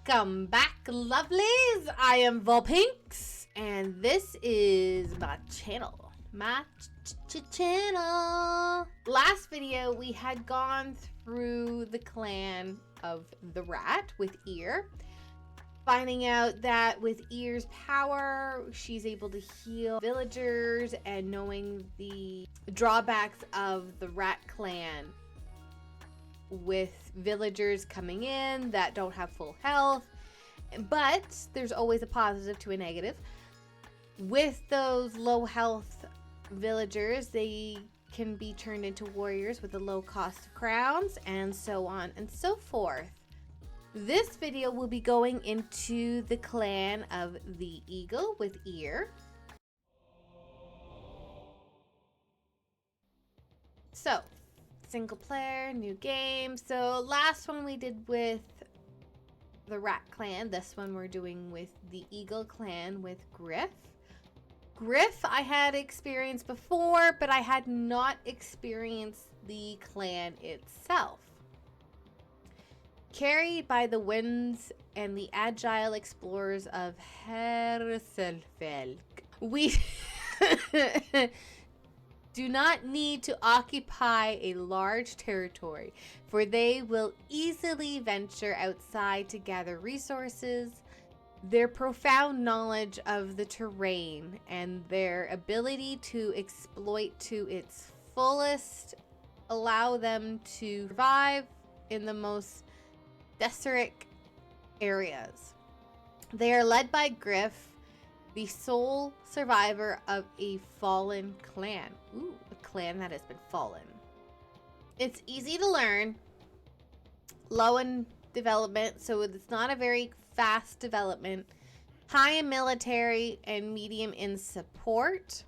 Welcome back, lovelies. I am Volpinx, and this is my channel. Channel. Last video, we had gone through the clan of the rat with Ear, finding out that with Ear's power, she's able to heal villagers, and knowing the drawbacks of the rat clan with villagers coming in that don't have full health, but there's always a positive to a negative. With those low health villagers, they can be turned into warriors with a low cost of crowns, and so on and so forth. This video will be going into the clan of the Eagle with Ear. So, single player, new game. So last one we did with the rat clan. This one we're doing with the Eagle clan with Grif. Grif I had experienced before, but I had not experienced the clan itself. Carried by the winds and the agile explorers of Herselfelk, we do not need to occupy a large territory, for they will easily venture outside to gather resources. Their profound knowledge of the terrain and their ability to exploit to its fullest allow them to survive in the most desolate areas. They are led by Grif, the sole survivor of a fallen clan. Ooh, a clan that has been fallen. It's easy to learn, low in development, so it's not a very fast development, high in military and medium in support.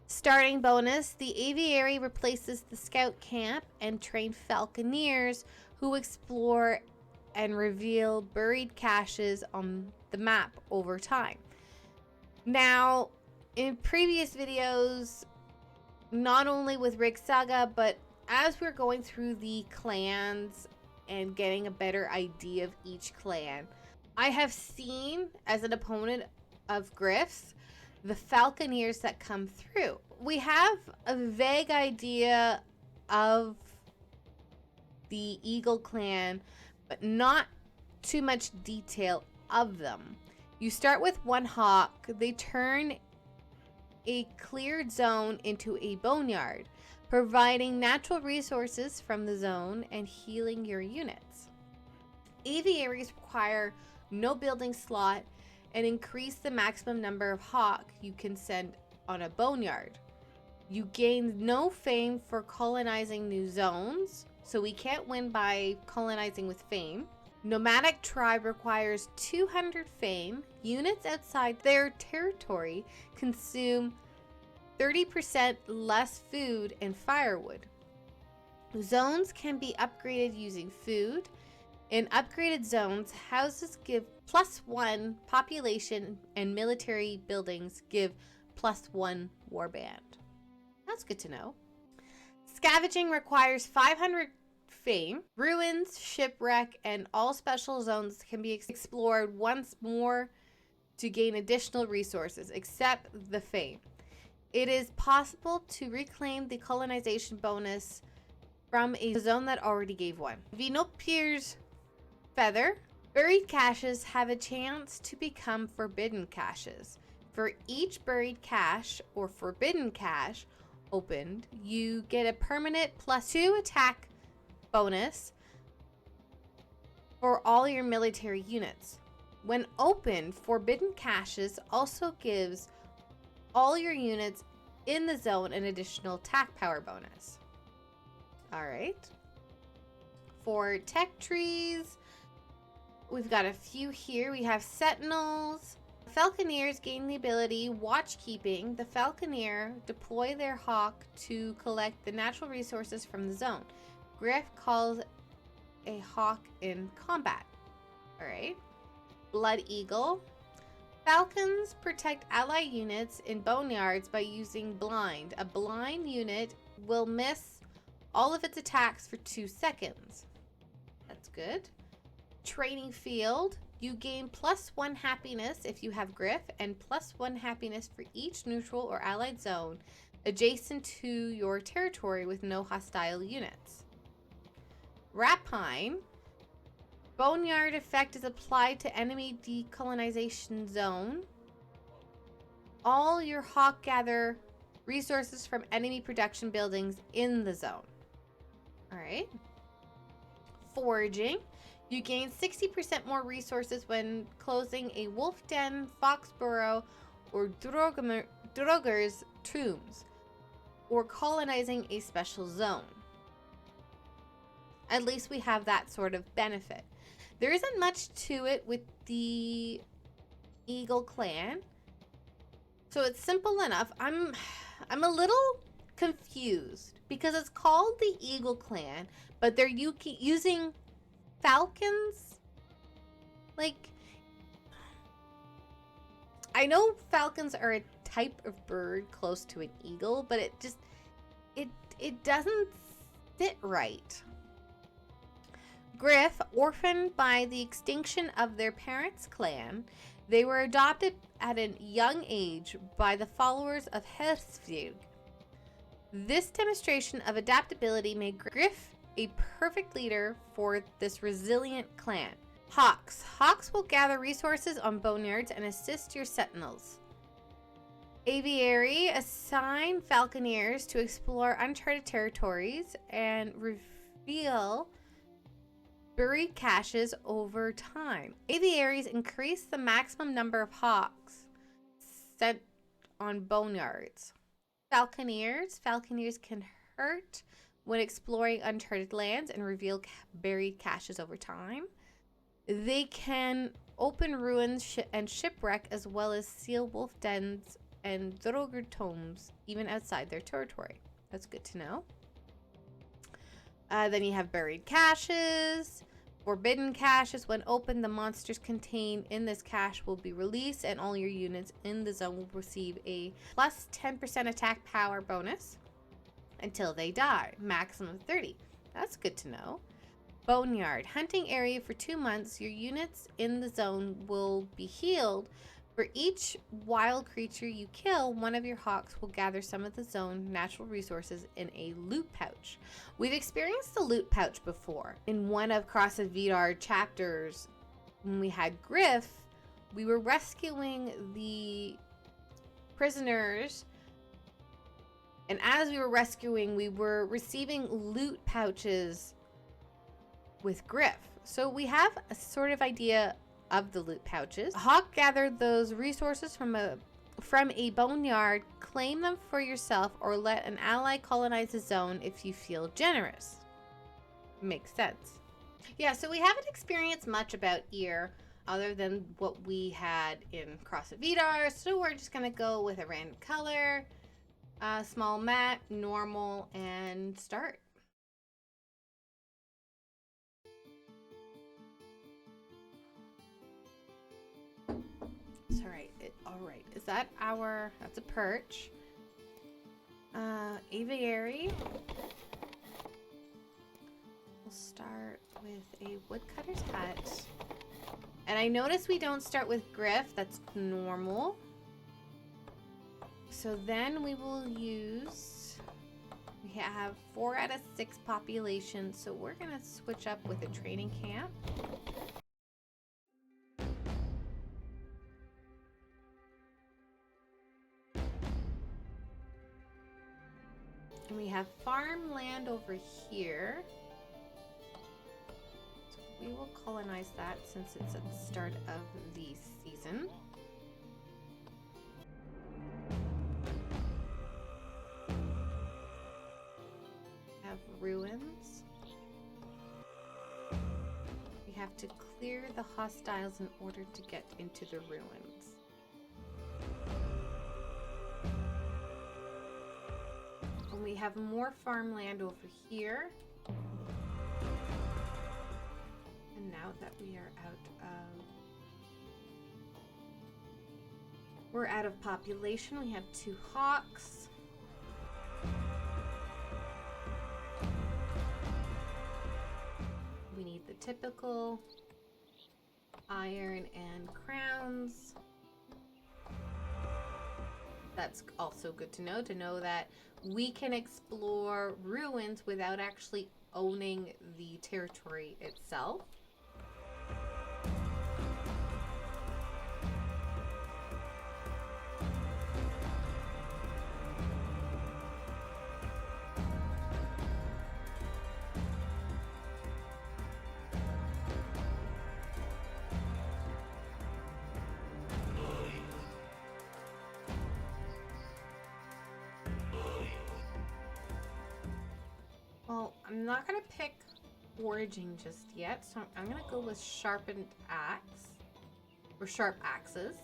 Starting bonus, the aviary replaces the scout camp and train falconeers who explore and reveal buried caches on the map over time. Now, in previous videos, not only with Rig Saga, but as we're going through the clans and getting a better idea of each clan, I have seen, as an opponent of Grif's, the falconeers that come through. We have a vague idea of the Eagle clan, but not too much detail of them. You start with one hawk. They turn a cleared zone into a boneyard, providing natural resources from the zone and healing your units. Aviaries require no building slot and increase the maximum number of hawk you can send on a boneyard. You gain no fame for colonizing new zones, so we can't win by colonizing with fame. Nomadic tribe requires 200 fame. Units outside their territory consume 30% less food and firewood. Zones can be upgraded using food. In upgraded zones, houses give +1 population and military buildings give +1 warband. That's good to know. Scavenging requires 500 fame. Ruins, shipwreck, and all special zones can be explored once more to gain additional resources, except the fame. It is possible to reclaim the colonization bonus from a zone that already gave one. Vinopir's feather. Buried caches have a chance to become forbidden caches. For each buried cache or forbidden cache opened, you get a permanent +2 attack bonus for all your military units. When opened, forbidden caches also gives all your units in the zone an additional attack power bonus. All right. For tech trees, we've got a few here. We have sentinels. Falconeers gain the ability watchkeeping. The falconeer deploy their hawk to collect the natural resources from the zone. Grif calls a hawk in combat. All right. Blood Eagle. Falcons protect ally units in boneyards by using blind. A blind unit will miss all of its attacks for 2 seconds. That's good. Training field. You gain +1 happiness if you have Grif, and +1 happiness for each neutral or allied zone adjacent to your territory with no hostile units. Rapine. Boneyard effect is applied to enemy decolonization zone. All your hawk gather resources from enemy production buildings in the zone. Alright. Foraging. You gain 60% more resources when closing a wolf den, fox burrow, or droger's tombs, or colonizing a special zone. At least we have that sort of benefit. There isn't much to it with the Eagle clan, so it's simple enough. I'm a little confused because it's called the Eagle clan, but they're using falcons. Like, I know falcons are a type of bird close to an eagle, but it just it doesn't fit right. Grif, orphaned by the extinction of their parents' clan, they were adopted at a young age by the followers of Hersvig. This demonstration of adaptability made Grif a perfect leader for this resilient clan. Hawks. Hawks will gather resources on boneyards and assist your sentinels. Aviary. Assign falconeers to explore uncharted territories and reveal buried caches over time. Aviaries increase the maximum number of hawks sent on boneyards. Falconeers. Falconeers can hurt when exploring uncharted lands and reveal buried caches over time. They can open ruins and shipwreck, as well as seal wolf dens and droger tombs even outside their territory. That's good to know. Then you have buried caches. Forbidden caches. When opened, the monsters contained in this cache will be released, and all your units in the zone will receive a plus 10% attack power bonus until they die. Maximum 30. That's good to know. Boneyard. Hunting area for 2 months. Your units in the zone will be healed. For each wild creature you kill, one of your hawks will gather some of the zone natural resources in a loot pouch. We've experienced the loot pouch before. In one of Cross of Vidar chapters, when we had Grif, we were rescuing the prisoners, and as we were rescuing, we were receiving loot pouches with Grif. So we have a sort of idea of the loot pouches. Hawk gathered those resources from a boneyard. Claim them for yourself or let an ally colonize the zone if you feel generous. Makes sense. Yeah, so we haven't experienced much about Ear other than what we had in Cross of Vidar, so we're just gonna go with a random color, small mat, normal, and start. Alright, is that that's a perch. Aviary. We'll start with a woodcutter's hut. And I notice we don't start with Grif, that's normal. So then we will use, we have 4 out of 6 population, so we're gonna switch up with a training camp. And we have farmland over here. So we will colonize that since it's at the start of the season. We have ruins. We have to clear the hostiles in order to get into the ruins. We have more farmland over here. And now that we are out of population, we have 2 hawks. We need the typical iron and crowns. That's also good to know that we can explore ruins without actually owning the territory itself. Well, I'm not gonna pick foraging just yet, so I'm gonna go with sharpened axe or sharp axes.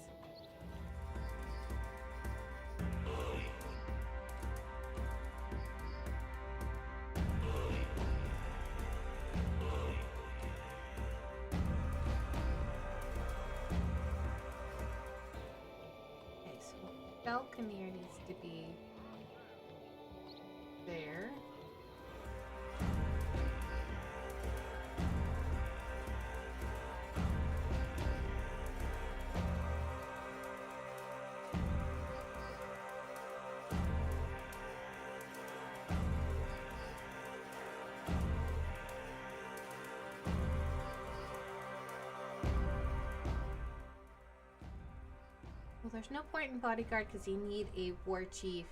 Okay, so Falconeer needs to be there. Well, there's no point in bodyguard because you need a Warchief.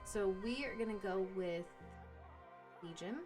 So we are gonna go with Legion.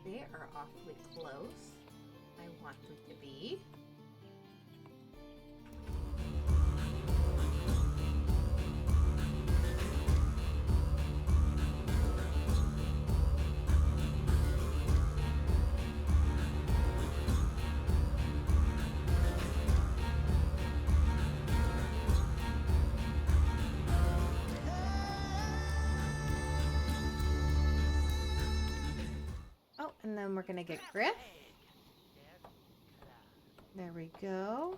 They are awfully close. I want them to be. Oh, and then we're gonna get Grif. There we go.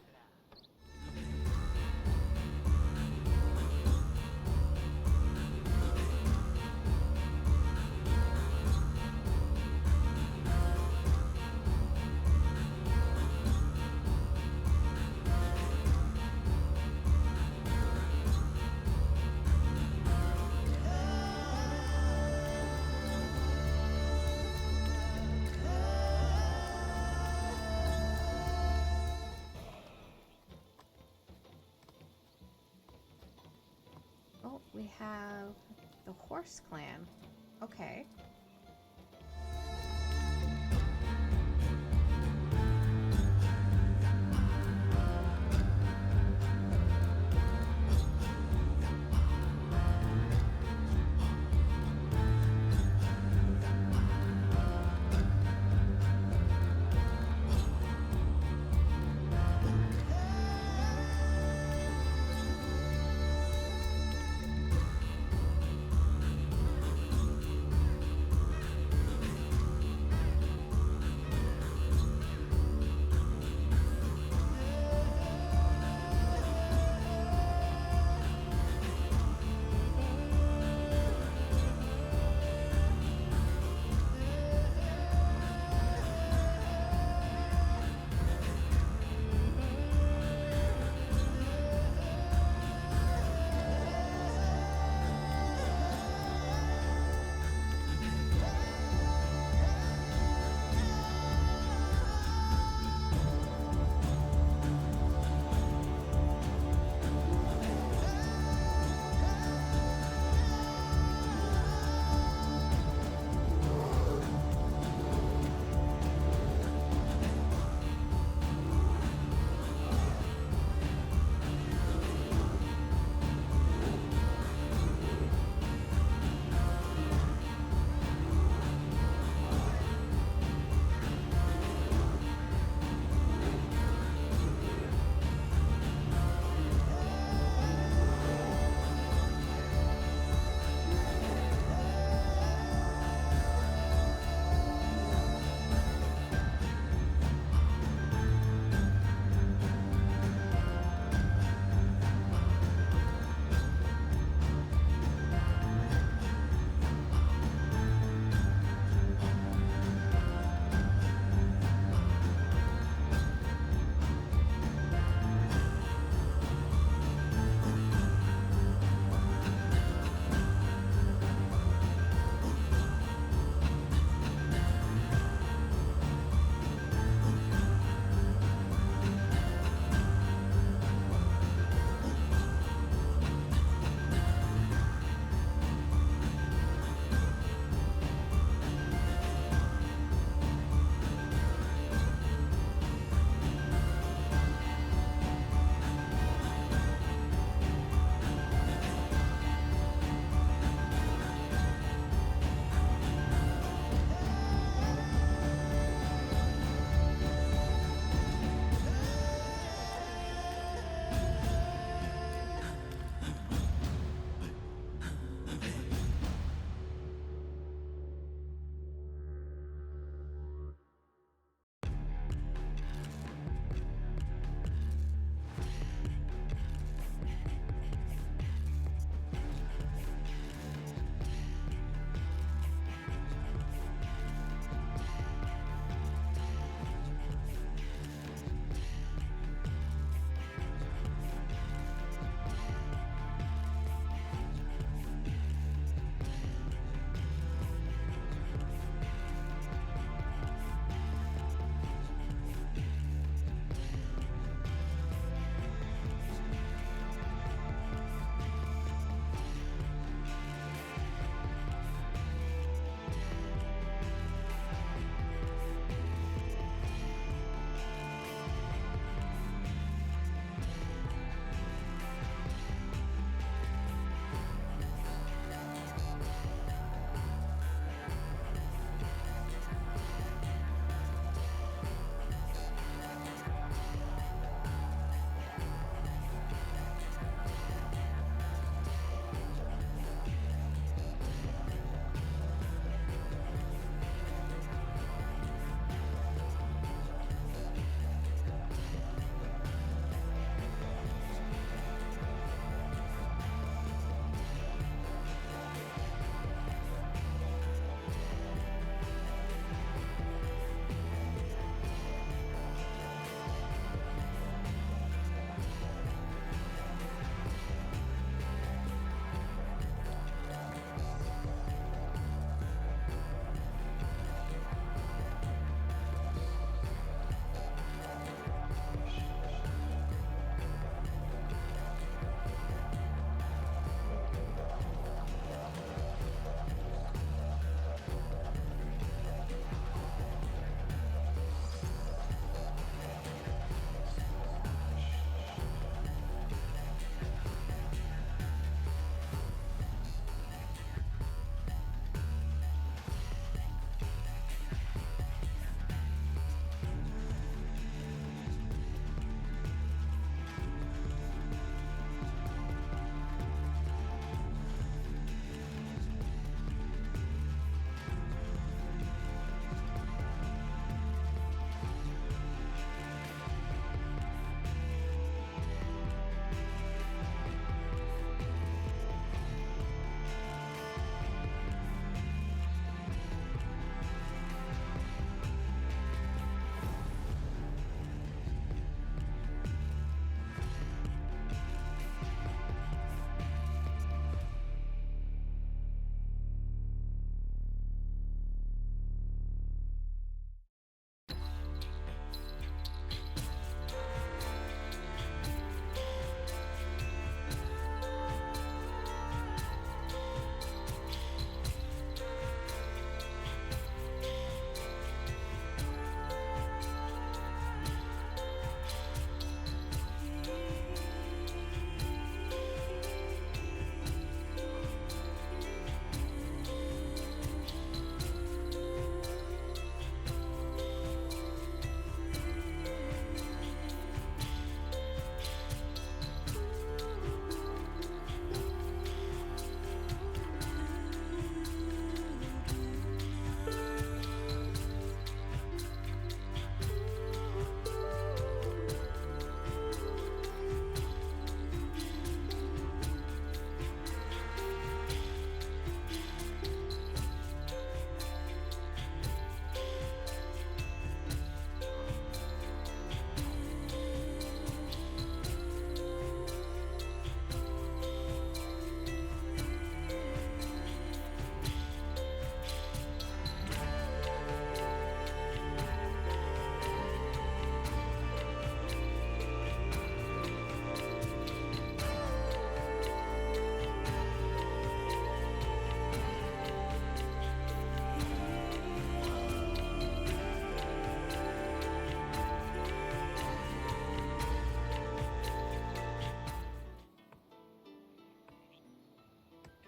Oh, we have the horse clan. Okay.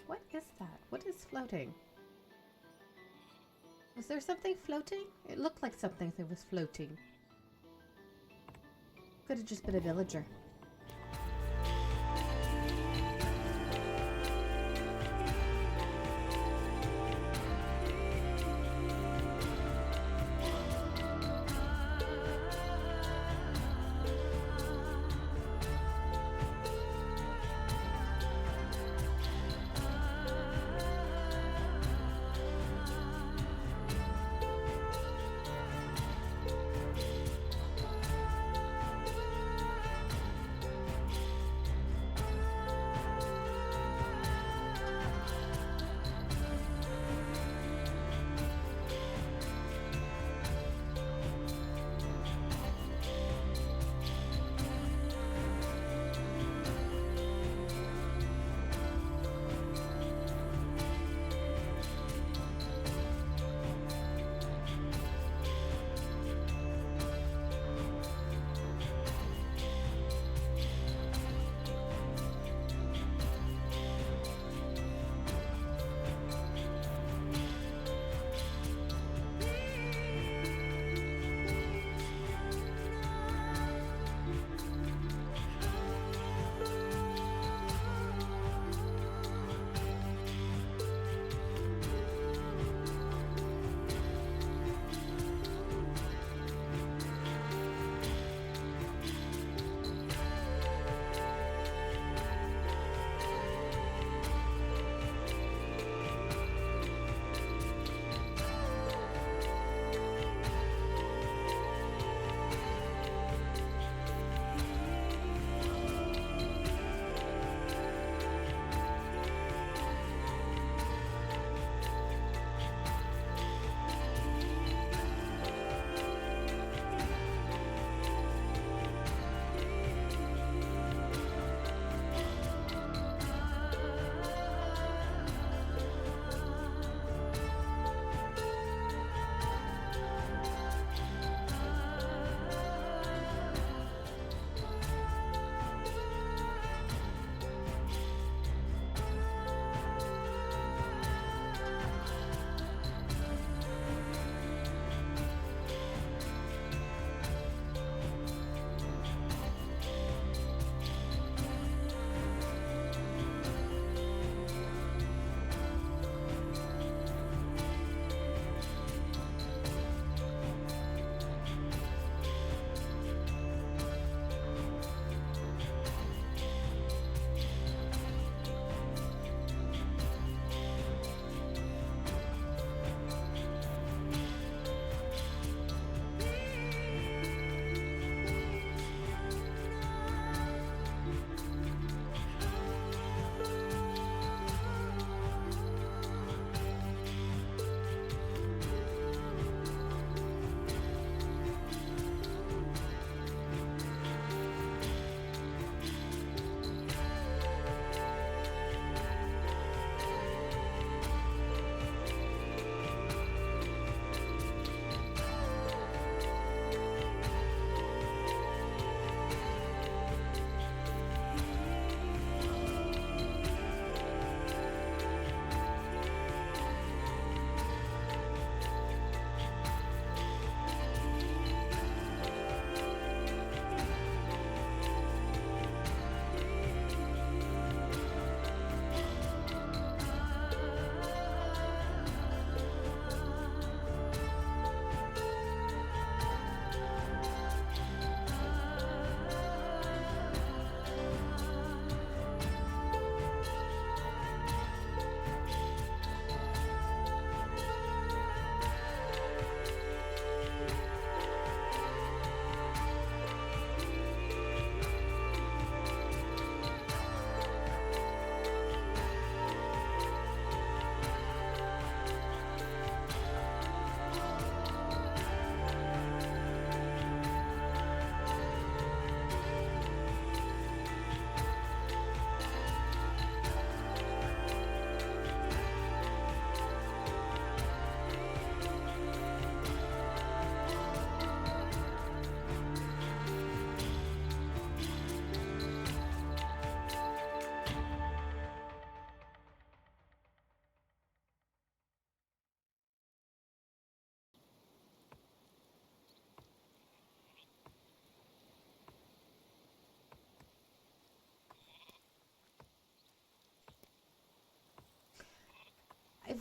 What is that? What is floating? Was there something floating? It looked like something that was floating. Could have just been a villager.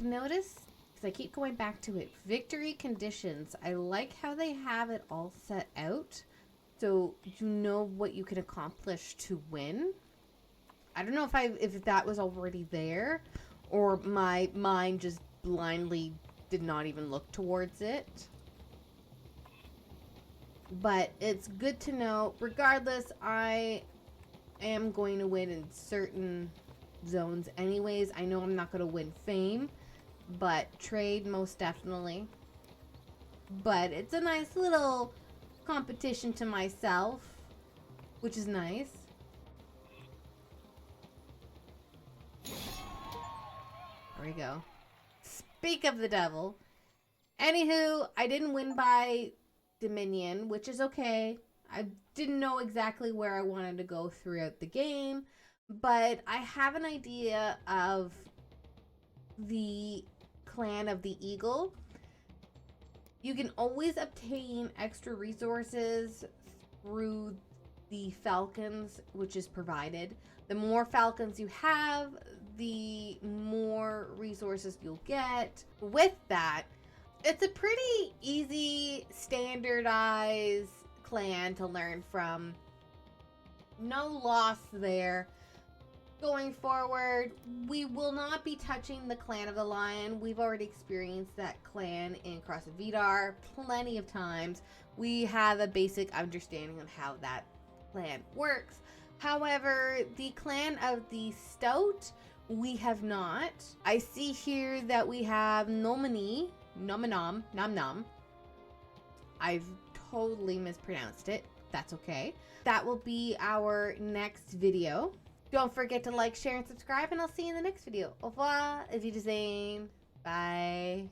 noticed, because I keep going back to it, victory conditions. I like how they have it all set out, so you know what you can accomplish to win. I don't know if that was already there, or my mind just blindly did not even look towards it. But it's good to know. Regardless, I am going to win in certain zones anyways. I know I'm not going to win fame, but trade most definitely. But it's a nice little competition to myself, which is nice. There we go. Speak of the devil. Anywho, I didn't win by Dominion, which is okay. I didn't know exactly where I wanted to go throughout the game, but I have an idea of the clan of the eagle. You can always obtain extra resources through the falcons, which is provided. The more falcons you have, the more resources you'll get. With that, it's a pretty easy, standardized clan to learn from. No loss there. Going forward, we will not be touching the Clan of the Lion. We've already experienced that clan in Cross of Vidar plenty of times. We have a basic understanding of how that clan works. However, the Clan of the Stout, we have not. I see here that we have Nomini, Nominam, Nom Nom. I've totally mispronounced it. That's okay. That will be our next video. Don't forget to like, share, and subscribe, and I'll see you in the next video. Au revoir, Vidar DLC. Bye.